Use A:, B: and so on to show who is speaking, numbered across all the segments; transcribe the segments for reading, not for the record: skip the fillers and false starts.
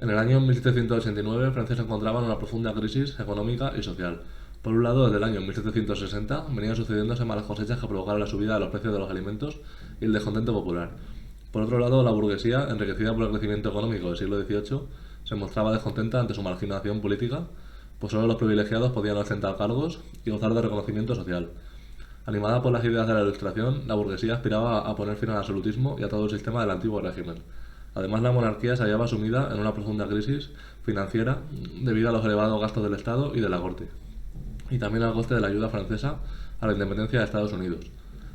A: En el año 1789, Francia se encontraba en una profunda crisis económica y social. Por un lado, desde el año 1760 venían sucediéndose malas cosechas que provocaron la subida de los precios de los alimentos y el descontento popular. Por otro lado, la burguesía, enriquecida por el crecimiento económico del siglo XVIII, se mostraba descontenta ante su marginación política, pues solo los privilegiados podían ostentar cargos y gozar de reconocimiento social. Animada por las ideas de la Ilustración, la burguesía aspiraba a poner fin al absolutismo y a todo el sistema del antiguo régimen. Además, la monarquía se hallaba sumida en una profunda crisis financiera debido a los elevados gastos del Estado y de la corte, y también al coste de la ayuda francesa a la independencia de Estados Unidos.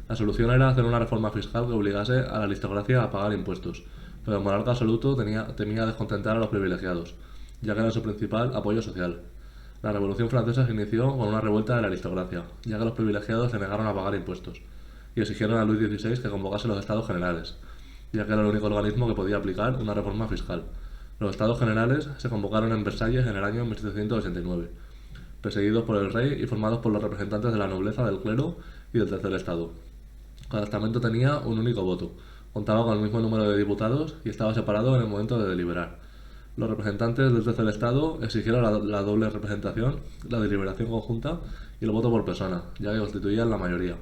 A: La solución era hacer una reforma fiscal que obligase a la aristocracia a pagar impuestos, pero el monarca absoluto temía descontentar a los privilegiados, ya que era su principal apoyo social. La Revolución Francesa se inició con una revuelta de la aristocracia, ya que los privilegiados se negaron a pagar impuestos, y exigieron a Luis XVI que convocase los Estados Generales, ya que era el único organismo que podía aplicar una reforma fiscal. Los Estados Generales se convocaron en Versalles en el año 1789, perseguidos por el rey y formados por los representantes de la nobleza, del clero y del tercer estado. Cada estamento tenía un único voto, contaba con el mismo número de diputados y estaba separado en el momento de deliberar. Los representantes del tercer estado exigieron la doble representación, la deliberación conjunta y el voto por persona, ya que constituían la mayoría.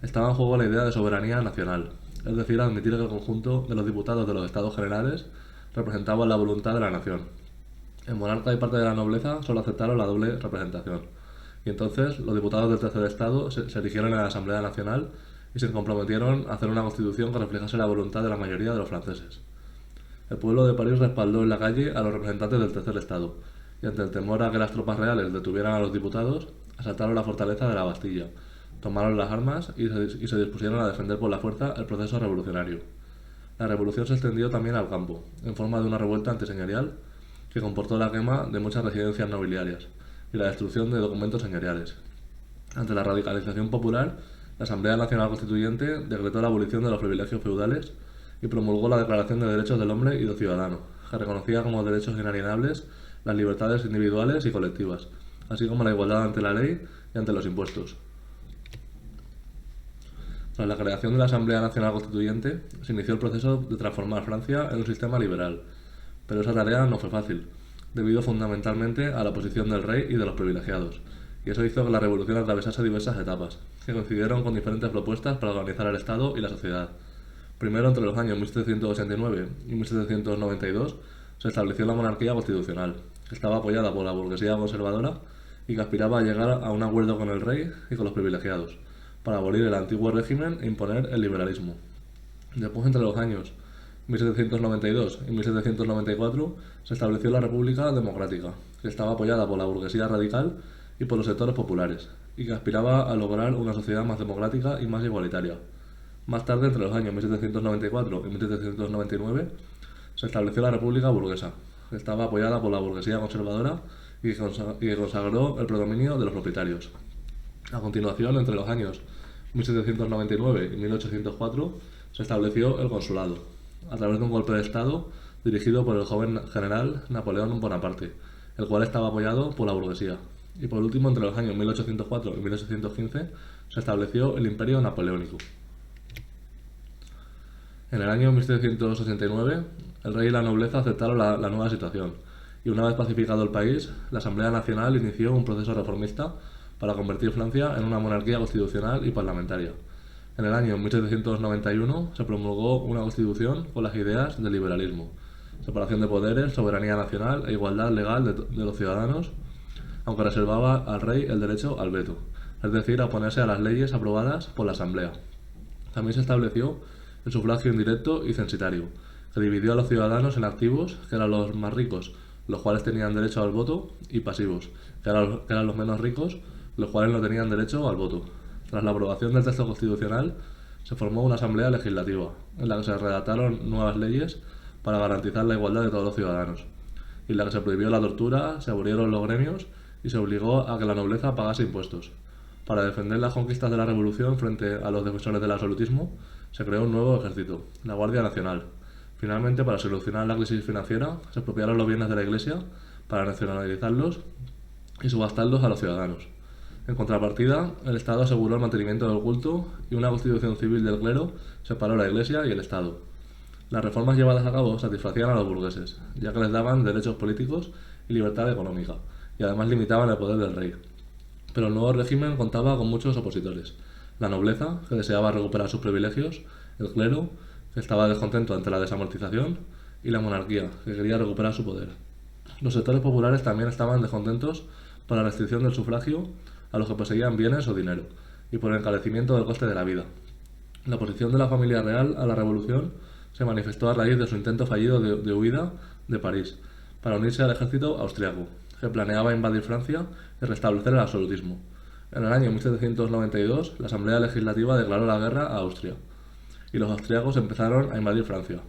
A: Estaba en juego la idea de soberanía nacional, es decir, admitir que el conjunto de los diputados de los estados generales representaban la voluntad de la nación. El monarca y parte de la nobleza solo aceptaron la doble representación, y entonces los diputados del tercer estado se eligieron en la Asamblea Nacional y se comprometieron a hacer una constitución que reflejase la voluntad de la mayoría de los franceses. El pueblo de París respaldó en la calle a los representantes del tercer estado, y ante el temor a que las tropas reales detuvieran a los diputados, asaltaron la fortaleza de la Bastilla, tomaron las armas y se dispusieron a defender por la fuerza el proceso revolucionario. La revolución se extendió también al campo, en forma de una revuelta antiseñorial que comportó la quema de muchas residencias nobiliarias y la destrucción de documentos señoriales. Ante la radicalización popular, la Asamblea Nacional Constituyente decretó la abolición de los privilegios feudales y promulgó la Declaración de Derechos del Hombre y del Ciudadano, que reconocía como derechos inalienables las libertades individuales y colectivas, así como la igualdad ante la ley y ante los impuestos. Tras la creación de la Asamblea Nacional Constituyente, se inició el proceso de transformar Francia en un sistema liberal, pero esa tarea no fue fácil, debido fundamentalmente a la oposición del rey y de los privilegiados, y eso hizo que la revolución atravesase diversas etapas, que coincidieron con diferentes propuestas para organizar el Estado y la sociedad. Primero, entre los años 1789 y 1792, se estableció la monarquía constitucional, que estaba apoyada por la burguesía conservadora y que aspiraba a llegar a un acuerdo con el rey y con los privilegiados, para abolir el antiguo régimen e imponer el liberalismo. Después, entre los años 1792 y 1794, se estableció la República Democrática, que estaba apoyada por la burguesía radical y por los sectores populares, y que aspiraba a lograr una sociedad más democrática y más igualitaria. Más tarde, entre los años 1794 y 1799, se estableció la República Burguesa, que estaba apoyada por la burguesía conservadora y que consagró el predominio de los propietarios. A continuación, entre los años 1799 y 1804, se estableció el consulado, a través de un golpe de Estado dirigido por el joven general Napoleón Bonaparte, el cual estaba apoyado por la burguesía. Y por último, entre los años 1804 y 1815, se estableció el Imperio Napoleónico. En el año 1789, el rey y la nobleza aceptaron la nueva situación, y una vez pacificado el país, la Asamblea Nacional inició un proceso reformista para convertir Francia en una monarquía constitucional y parlamentaria. En el año 1791 se promulgó una constitución con las ideas del liberalismo, separación de poderes, soberanía nacional e igualdad legal de los ciudadanos, aunque reservaba al rey el derecho al veto, es decir, a oponerse a las leyes aprobadas por la Asamblea. También se estableció el sufragio indirecto y censitario, que dividió a los ciudadanos en activos, que eran los más ricos, los cuales tenían derecho al voto, y pasivos, que eran los menos ricos, los cuales no tenían derecho al voto. Tras la aprobación del texto constitucional, se formó una asamblea legislativa, en la que se redactaron nuevas leyes para garantizar la igualdad de todos los ciudadanos, y en la que se prohibió la tortura, se abolieron los gremios y se obligó a que la nobleza pagase impuestos. Para defender las conquistas de la Revolución frente a los defensores del absolutismo, se creó un nuevo ejército, la Guardia Nacional. Finalmente, para solucionar la crisis financiera, se expropiaron los bienes de la Iglesia para nacionalizarlos y subastarlos a los ciudadanos. En contrapartida, el Estado aseguró el mantenimiento del culto y una constitución civil del clero separó la Iglesia y el Estado. Las reformas llevadas a cabo satisfacían a los burgueses, ya que les daban derechos políticos y libertad económica, y además limitaban el poder del rey. Pero el nuevo régimen contaba con muchos opositores. La nobleza, que deseaba recuperar sus privilegios, el clero, que estaba descontento ante la desamortización, y la monarquía, que quería recuperar su poder. Los sectores populares también estaban descontentos por la restricción del sufragio a los que poseían bienes o dinero, y por el encarecimiento del coste de la vida. La oposición de la familia real a la revolución se manifestó a raíz de su intento fallido de huida de París, para unirse al ejército austriaco, que planeaba invadir Francia y restablecer el absolutismo. En el año 1792, la Asamblea Legislativa declaró la guerra a Austria, y los austriacos empezaron a invadir Francia.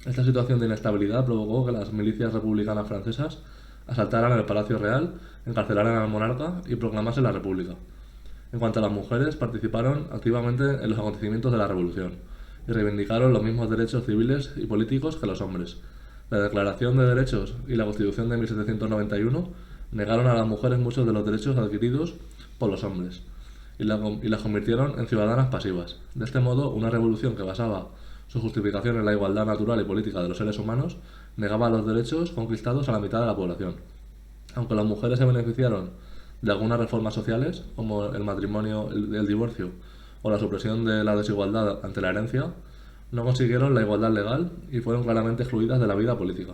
A: Esta situación de inestabilidad provocó que las milicias republicanas francesas asaltaran el Palacio Real, encarcelaran al monarca y proclamasen la República. En cuanto a las mujeres, participaron activamente en los acontecimientos de la Revolución y reivindicaron los mismos derechos civiles y políticos que los hombres. La Declaración de Derechos y la Constitución de 1791 negaron a las mujeres muchos de los derechos adquiridos por los hombres y las convirtieron en ciudadanas pasivas. De este modo, una revolución que basaba su justificación en la igualdad natural y política de los seres humanos negaba los derechos conquistados a la mitad de la población. Aunque las mujeres se beneficiaron de algunas reformas sociales, como el matrimonio, el divorcio o la supresión de la desigualdad ante la herencia, no consiguieron la igualdad legal y fueron claramente excluidas de la vida política.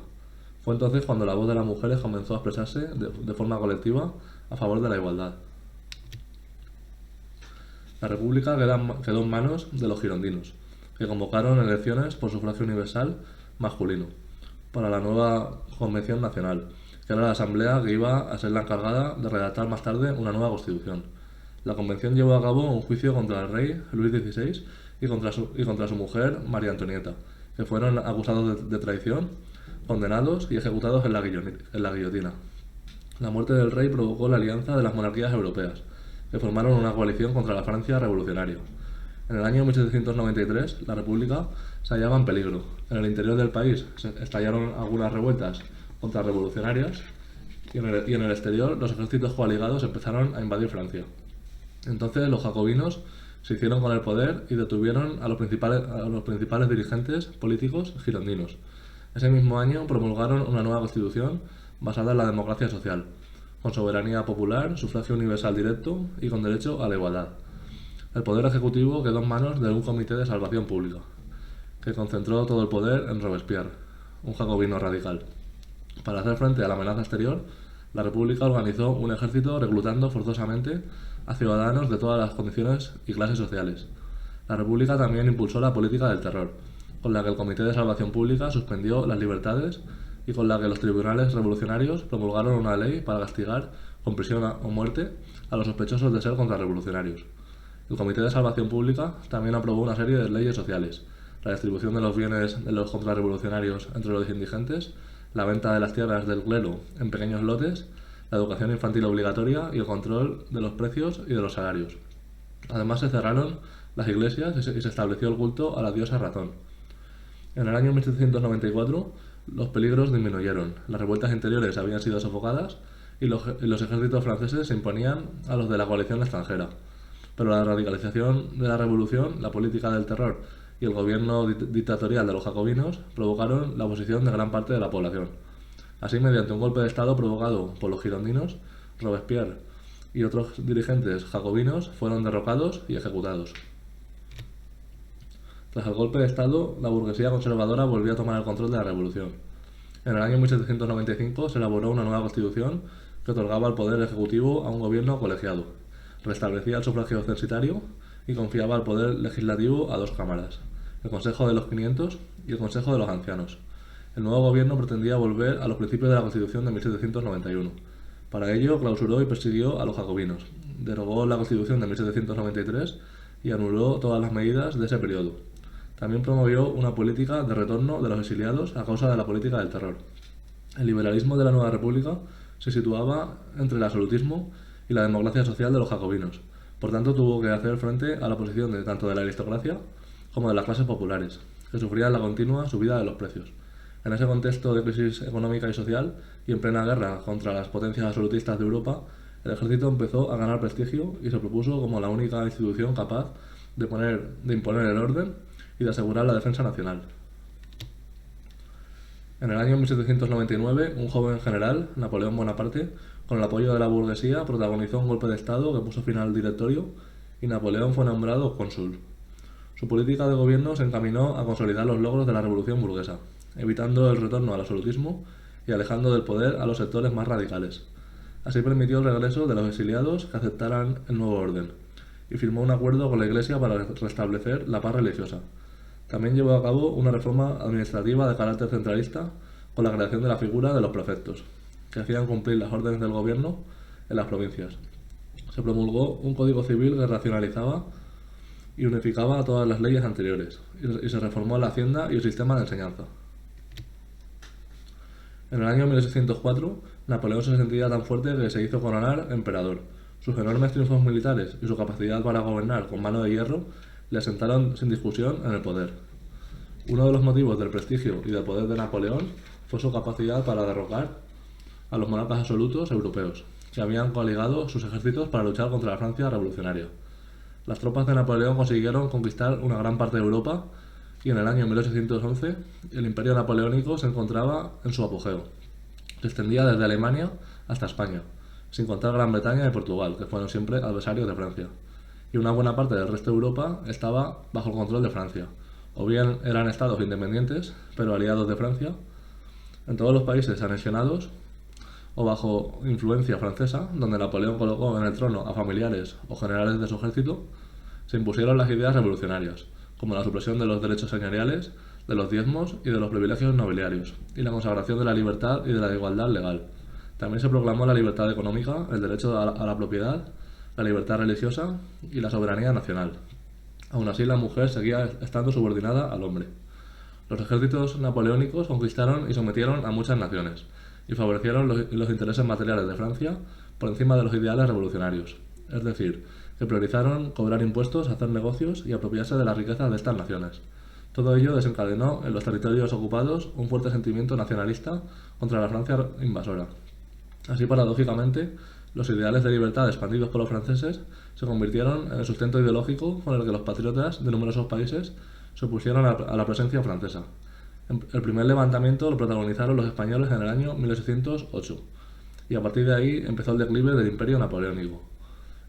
A: Fue entonces cuando la voz de las mujeres comenzó a expresarse de forma colectiva a favor de la igualdad. La República quedó en manos de los girondinos, que convocaron elecciones por sufragio universal masculino para la nueva Convención Nacional, que era la asamblea que iba a ser la encargada de redactar más tarde una nueva constitución. La convención llevó a cabo un juicio contra el rey Luis XVI y contra su mujer María Antonieta, que fueron acusados de traición, condenados y ejecutados en la guillotina. La muerte del rey provocó la alianza de las monarquías europeas, que formaron una coalición contra la Francia revolucionaria. En el año 1793, la República se hallaba en peligro. En el interior del país estallaron algunas revueltas contrarrevolucionarias y en el exterior los ejércitos coaligados empezaron a invadir Francia. Entonces los jacobinos se hicieron con el poder y detuvieron a los principales dirigentes políticos girondinos. Ese mismo año promulgaron una nueva constitución basada en la democracia social, con soberanía popular, sufragio universal directo y con derecho a la igualdad. El poder ejecutivo quedó en manos de un comité de salvación pública, que concentró todo el poder en Robespierre, un jacobino radical. Para hacer frente a la amenaza exterior, la República organizó un ejército reclutando forzosamente a ciudadanos de todas las condiciones y clases sociales. La República también impulsó la política del terror, con la que el Comité de Salvación Pública suspendió las libertades y con la que los tribunales revolucionarios promulgaron una ley para castigar con prisión o muerte a los sospechosos de ser contrarrevolucionarios. El Comité de Salvación Pública también aprobó una serie de leyes sociales: la distribución de los bienes de los contrarrevolucionarios entre los indigentes, la venta de las tierras del clero en pequeños lotes, la educación infantil obligatoria y el control de los precios y de los salarios. Además se cerraron las iglesias y se estableció el culto a la diosa Ratón. En el año 1794 los peligros disminuyeron, las revueltas interiores habían sido sofocadas y los ejércitos franceses se imponían a los de la coalición extranjera. Pero la radicalización de la revolución, la política del terror y el gobierno dictatorial de los jacobinos provocaron la oposición de gran parte de la población. Así, mediante un golpe de estado provocado por los girondinos, Robespierre y otros dirigentes jacobinos fueron derrocados y ejecutados. Tras el golpe de estado, la burguesía conservadora volvió a tomar el control de la revolución. En el año 1795 se elaboró una nueva constitución que otorgaba el poder ejecutivo a un gobierno colegiado, restablecía el sufragio censitario y confiaba el poder legislativo a dos cámaras, el Consejo de los 500 y el Consejo de los Ancianos. El nuevo gobierno pretendía volver a los principios de la Constitución de 1791. Para ello, clausuró y persiguió a los jacobinos, derogó la Constitución de 1793 y anuló todas las medidas de ese periodo. También promovió una política de retorno de los exiliados a causa de la política del terror. El liberalismo de la nueva república se situaba entre el absolutismo y la democracia social de los jacobinos. Por tanto, tuvo que hacer frente a la oposición tanto de la aristocracia como de las clases populares, que sufrían la continua subida de los precios. En ese contexto de crisis económica y social, y en plena guerra contra las potencias absolutistas de Europa, el ejército empezó a ganar prestigio y se propuso como la única institución capaz de imponer el orden y de asegurar la defensa nacional. En el año 1799, un joven general, Napoleón Bonaparte, con el apoyo de la burguesía, protagonizó un golpe de Estado que puso fin al directorio y Napoleón fue nombrado cónsul. Su política de gobierno se encaminó a consolidar los logros de la revolución burguesa, evitando el retorno al absolutismo y alejando del poder a los sectores más radicales. Así permitió el regreso de los exiliados que aceptaran el nuevo orden, y firmó un acuerdo con la Iglesia para restablecer la paz religiosa. También llevó a cabo una reforma administrativa de carácter centralista con la creación de la figura de los prefectos, que hacían cumplir las órdenes del gobierno en las provincias. Se promulgó un código civil que racionalizaba y unificaba todas las leyes anteriores, y se reformó la hacienda y el sistema de enseñanza. En el año 1804, Napoleón se sentía tan fuerte que se hizo coronar emperador. Sus enormes triunfos militares y su capacidad para gobernar con mano de hierro le asentaron sin discusión en el poder. Uno de los motivos del prestigio y del poder de Napoleón fue su capacidad para derrocar a los monarcas absolutos europeos, que habían coaligado sus ejércitos para luchar contra la Francia revolucionaria. Las tropas de Napoleón consiguieron conquistar una gran parte de Europa y en el año 1811 el imperio napoleónico se encontraba en su apogeo. Se extendía desde Alemania hasta España, sin contar Gran Bretaña y Portugal, que fueron siempre adversarios de Francia. Y una buena parte del resto de Europa estaba bajo el control de Francia. O bien eran estados independientes, pero aliados de Francia. En todos los países anexionados o bajo influencia francesa, donde Napoleón colocó en el trono a familiares o generales de su ejército, se impusieron las ideas revolucionarias, como la supresión de los derechos señoriales, de los diezmos y de los privilegios nobiliarios, y la consagración de la libertad y de la igualdad legal. También se proclamó la libertad económica, el derecho a la propiedad, la libertad religiosa y la soberanía nacional. Aún así, la mujer seguía estando subordinada al hombre. Los ejércitos napoleónicos conquistaron y sometieron a muchas naciones, y favorecieron los intereses materiales de Francia por encima de los ideales revolucionarios. Es decir, que priorizaron cobrar impuestos, hacer negocios y apropiarse de la riqueza de estas naciones. Todo ello desencadenó en los territorios ocupados un fuerte sentimiento nacionalista contra la Francia invasora. Así, paradójicamente, los ideales de libertad expandidos por los franceses se convirtieron en el sustento ideológico con el que los patriotas de numerosos países se opusieron a la presencia francesa. El primer levantamiento lo protagonizaron los españoles en el año 1808, y a partir de ahí empezó el declive del imperio napoleónico.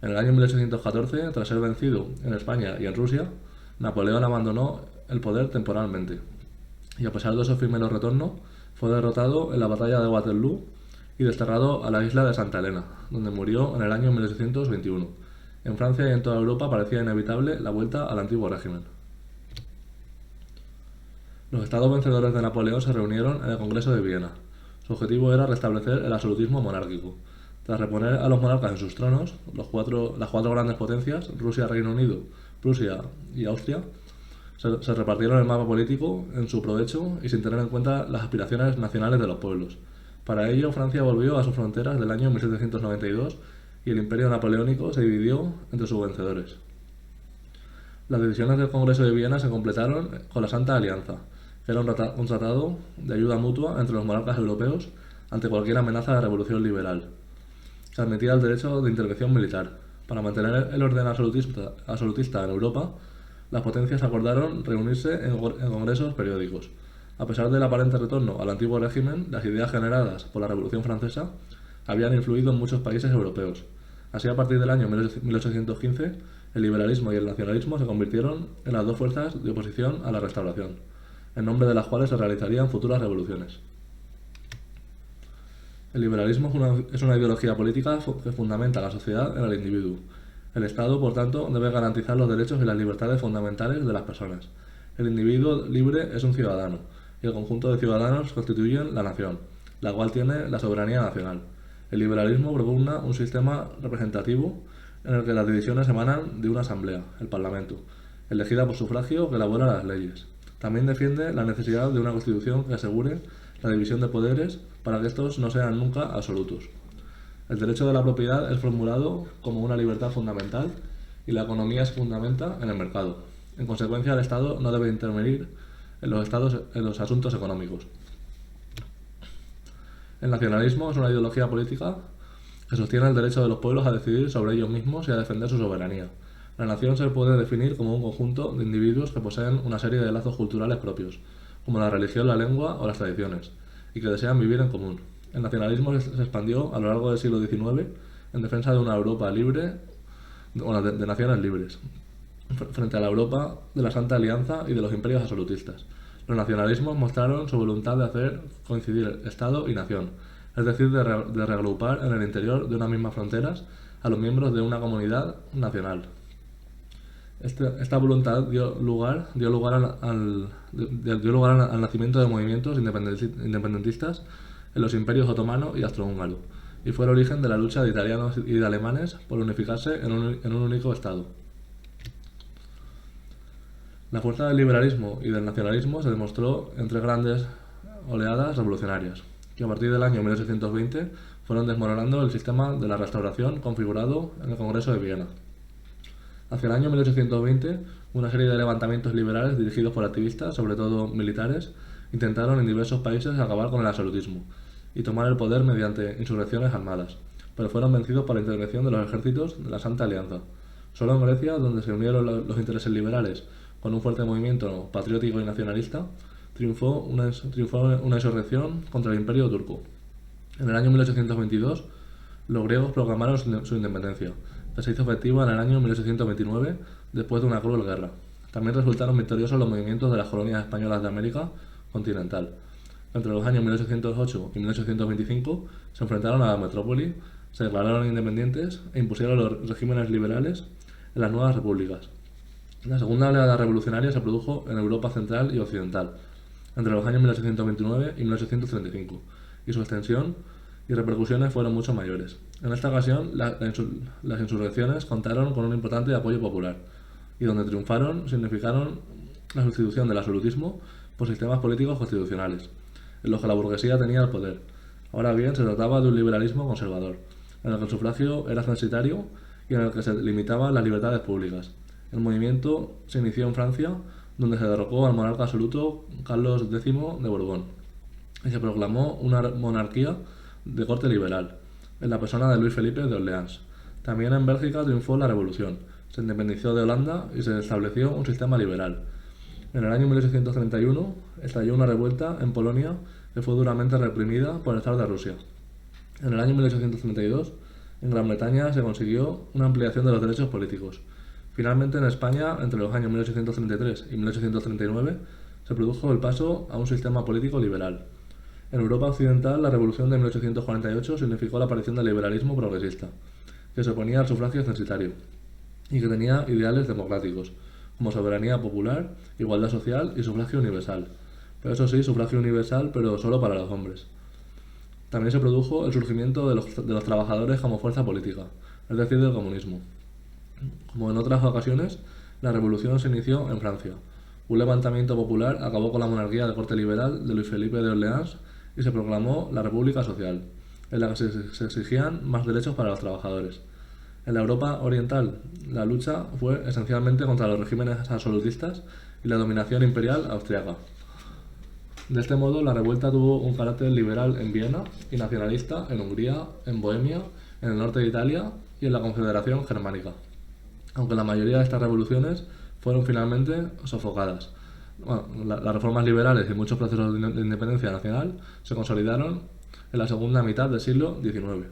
A: En el año 1814, tras ser vencido en España y en Rusia, Napoleón abandonó el poder temporalmente, y a pesar de su efímero retorno, fue derrotado en la batalla de Waterloo y desterrado a la isla de Santa Elena, donde murió en el año 1821. En Francia y en toda Europa parecía inevitable la vuelta al antiguo régimen. Los estados vencedores de Napoleón se reunieron en el Congreso de Viena. Su objetivo era restablecer el absolutismo monárquico. Tras reponer a los monarcas en sus tronos, las cuatro grandes potencias, Rusia, Reino Unido, Prusia y Austria, se repartieron el mapa político en su provecho y sin tener en cuenta las aspiraciones nacionales de los pueblos. Para ello, Francia volvió a sus fronteras del año 1792 y el imperio napoleónico se dividió entre sus vencedores. Las decisiones del Congreso de Viena se completaron con la Santa Alianza, que era un tratado de ayuda mutua entre los monarcas europeos ante cualquier amenaza de revolución liberal. Se admitía el derecho de intervención militar. Para mantener el orden absolutista en Europa, las potencias acordaron reunirse en congresos periódicos. A pesar del aparente retorno al antiguo régimen, las ideas generadas por la Revolución Francesa habían influido en muchos países europeos. Así, a partir del año 1815, el liberalismo y el nacionalismo se convirtieron en las dos fuerzas de oposición a la Restauración, en nombre de las cuales se realizarían futuras revoluciones. El liberalismo es una ideología política que fundamenta la sociedad en el individuo. El Estado, por tanto, debe garantizar los derechos y las libertades fundamentales de las personas. El individuo libre es un ciudadano, y el conjunto de ciudadanos constituyen la nación, la cual tiene la soberanía nacional. El liberalismo propugna un sistema representativo en el que las decisiones emanan de una asamblea, el Parlamento, elegida por sufragio que elabora las leyes. También defiende la necesidad de una constitución que asegure la división de poderes para que estos no sean nunca absolutos. El derecho de la propiedad es formulado como una libertad fundamental y la economía se fundamenta en el mercado. En consecuencia, el Estado no debe intervenir en los asuntos económicos. El nacionalismo es una ideología política que sostiene el derecho de los pueblos a decidir sobre ellos mismos y a defender su soberanía. La nación se puede definir como un conjunto de individuos que poseen una serie de lazos culturales propios, como la religión, la lengua o las tradiciones. y que desean vivir en común. El nacionalismo se expandió a lo largo del siglo XIX en defensa de una Europa libre, de naciones libres, frente a la Europa de la Santa Alianza y de los imperios absolutistas. Los nacionalismos mostraron su voluntad de hacer coincidir Estado y nación, es decir, de reagrupar en el interior de unas mismas fronteras a los miembros de una comunidad nacional. Esta voluntad dio lugar al nacimiento de movimientos independentistas en los imperios otomano y austrohúngaro, y fue el origen de la lucha de italianos y de alemanes por unificarse en un único Estado. La fuerza del liberalismo y del nacionalismo se demostró en tres grandes oleadas revolucionarias, que a partir del año 1820 fueron desmoronando el sistema de la Restauración configurado en el Congreso de Viena. Hacia el año 1820, una serie de levantamientos liberales dirigidos por activistas, sobre todo militares, intentaron en diversos países acabar con el absolutismo y tomar el poder mediante insurrecciones armadas, pero fueron vencidos por la intervención de los ejércitos de la Santa Alianza. Solo en Grecia, donde se unieron los intereses liberales con un fuerte movimiento patriótico y nacionalista, triunfó una insurrección contra el Imperio turco. En el año 1822, los griegos proclamaron su independencia, que se hizo efectiva en el año 1829 después de una cruel guerra. También resultaron victoriosos los movimientos de las colonias españolas de América continental. Entre los años 1808 y 1825 se enfrentaron a la metrópoli, se declararon independientes e impusieron los regímenes liberales en las nuevas repúblicas. La segunda oleada revolucionaria se produjo en Europa central y occidental, entre los años 1829 y 1835, y su extensión y repercusiones fueron mucho mayores. En esta ocasión, las insurrecciones contaron con un importante apoyo popular, y donde triunfaron significaron la sustitución del absolutismo por sistemas políticos constitucionales, en los que la burguesía tenía el poder. Ahora bien, se trataba de un liberalismo conservador, en el que el sufragio era censitario y en el que se limitaban las libertades públicas. El movimiento se inició en Francia, donde se derrocó al monarca absoluto Carlos X de Borbón, y se proclamó una monarquía de corte liberal, en la persona de Luis Felipe de Orleans. También en Bélgica triunfó la revolución, se independizó de Holanda y se estableció un sistema liberal. En el año 1831 estalló una revuelta en Polonia que fue duramente reprimida por el zar de Rusia. En el año 1832, en Gran Bretaña se consiguió una ampliación de los derechos políticos. Finalmente, en España, entre los años 1833 y 1839, se produjo el paso a un sistema político liberal. En Europa occidental, la Revolución de 1848 significó la aparición del liberalismo progresista, que se oponía al sufragio censitario y que tenía ideales democráticos, como soberanía popular, igualdad social y sufragio universal. Pero eso sí, sufragio universal, pero solo para los hombres. También se produjo el surgimiento de los trabajadores como fuerza política, es decir, del comunismo. Como en otras ocasiones, la revolución se inició en Francia. Un levantamiento popular acabó con la monarquía de corte liberal de Luis Felipe de Orleans y se proclamó la República Social, en la que se exigían más derechos para los trabajadores. En la Europa oriental, la lucha fue esencialmente contra los regímenes absolutistas y la dominación imperial austriaca. De este modo, la revuelta tuvo un carácter liberal en Viena y nacionalista en Hungría, en Bohemia, en el norte de Italia y en la Confederación Germánica, aunque la mayoría de estas revoluciones fueron finalmente sofocadas. Bueno, las reformas liberales y muchos procesos de independencia nacional se consolidaron en la segunda mitad del siglo XIX.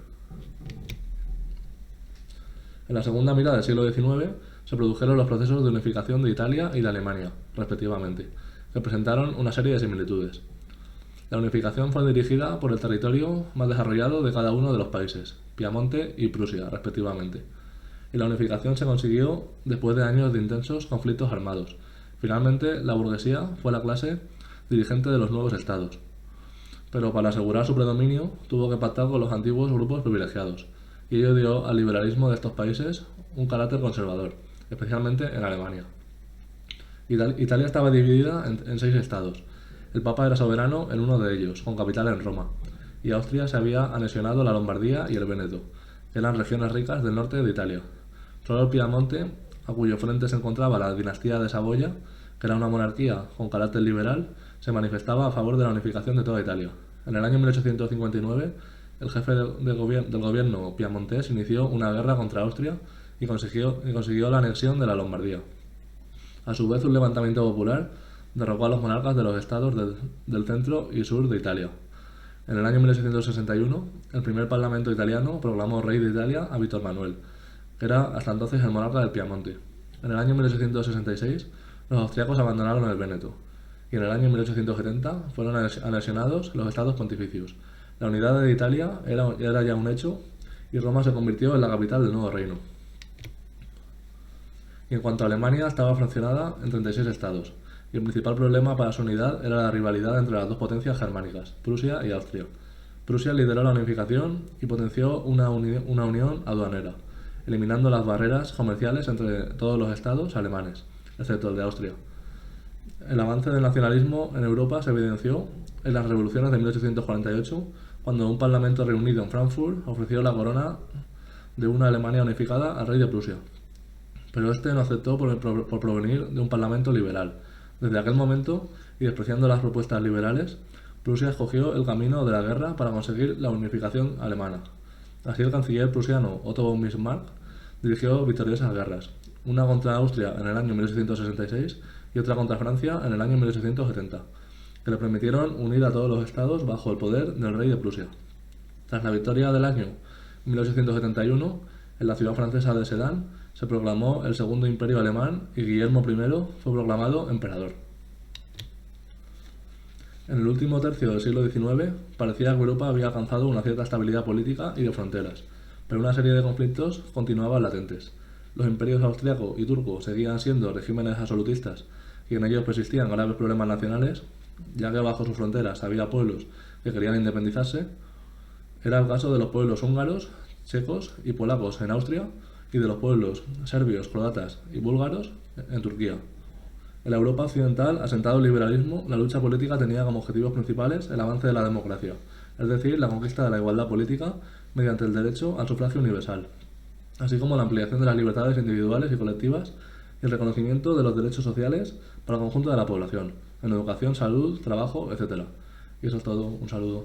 A: En la segunda mitad del siglo XIX se produjeron los procesos de unificación de Italia y de Alemania, respectivamente, que presentaron una serie de similitudes. La unificación fue dirigida por el territorio más desarrollado de cada uno de los países, Piamonte y Prusia, respectivamente. Y la unificación se consiguió después de años de intensos conflictos armados. Finalmente, la burguesía fue la clase dirigente de los nuevos estados. Pero para asegurar su predominio, tuvo que pactar con los antiguos grupos privilegiados, y ello dio al liberalismo de estos países un carácter conservador, especialmente en Alemania. Italia estaba dividida en 6 estados. El Papa era soberano en uno de ellos, con capital en Roma, y Austria se había anexionado la Lombardía y el Véneto, que eran regiones ricas del norte de Italia. Solo el Piamonte, a cuyo frente se encontraba la dinastía de Saboya, que era una monarquía con carácter liberal, se manifestaba a favor de la unificación de toda Italia. En el año 1859, el jefe del gobierno piamontés inició una guerra contra Austria y consiguió la anexión de la Lombardía. A su vez, un levantamiento popular derrocó a los monarcas de los estados del centro y sur de Italia. En el año 1661, el primer parlamento italiano proclamó rey de Italia a Víctor Manuel, que era hasta entonces el monarca del Piamonte. En el año 1866, los austriacos abandonaron el Véneto, y en el año 1870 fueron anexionados los estados pontificios. La unidad de Italia era ya un hecho, y Roma se convirtió en la capital del nuevo reino. Y en cuanto a Alemania, estaba fraccionada en 36 estados, y el principal problema para su unidad era la rivalidad entre las dos potencias germánicas, Prusia y Austria. Prusia lideró la unificación y potenció una unión aduanera, eliminando las barreras comerciales entre todos los estados alemanes, excepto el de Austria. El avance del nacionalismo en Europa se evidenció en las revoluciones de 1848, cuando un parlamento reunido en Frankfurt ofreció la corona de una Alemania unificada al rey de Prusia. Pero este no aceptó por provenir de un parlamento liberal. Desde aquel momento, y despreciando las propuestas liberales, Prusia escogió el camino de la guerra para conseguir la unificación alemana. Así el canciller prusiano Otto von Bismarck dirigió victoriosas guerras, una contra Austria en el año 1866 y otra contra Francia en el año 1870, que le permitieron unir a todos los estados bajo el poder del rey de Prusia. Tras la victoria del año 1871, en la ciudad francesa de Sedan se proclamó el Segundo Imperio Alemán y Guillermo I fue proclamado emperador. En el último tercio del siglo XIX parecía que Europa había alcanzado una cierta estabilidad política y de fronteras, pero una serie de conflictos continuaban latentes. Los imperios austriaco y turco seguían siendo regímenes absolutistas y en ellos persistían graves problemas nacionales, ya que bajo sus fronteras había pueblos que querían independizarse. Era el caso de los pueblos húngaros, checos y polacos en Austria y de los pueblos serbios, croatas y búlgaros en Turquía. En la Europa occidental, asentado el liberalismo, la lucha política tenía como objetivos principales el avance de la democracia, es decir, la conquista de la igualdad política mediante el derecho al sufragio universal, así como la ampliación de las libertades individuales y colectivas y el reconocimiento de los derechos sociales para el conjunto de la población, en educación, salud, trabajo, etc. Y eso es todo. Un saludo.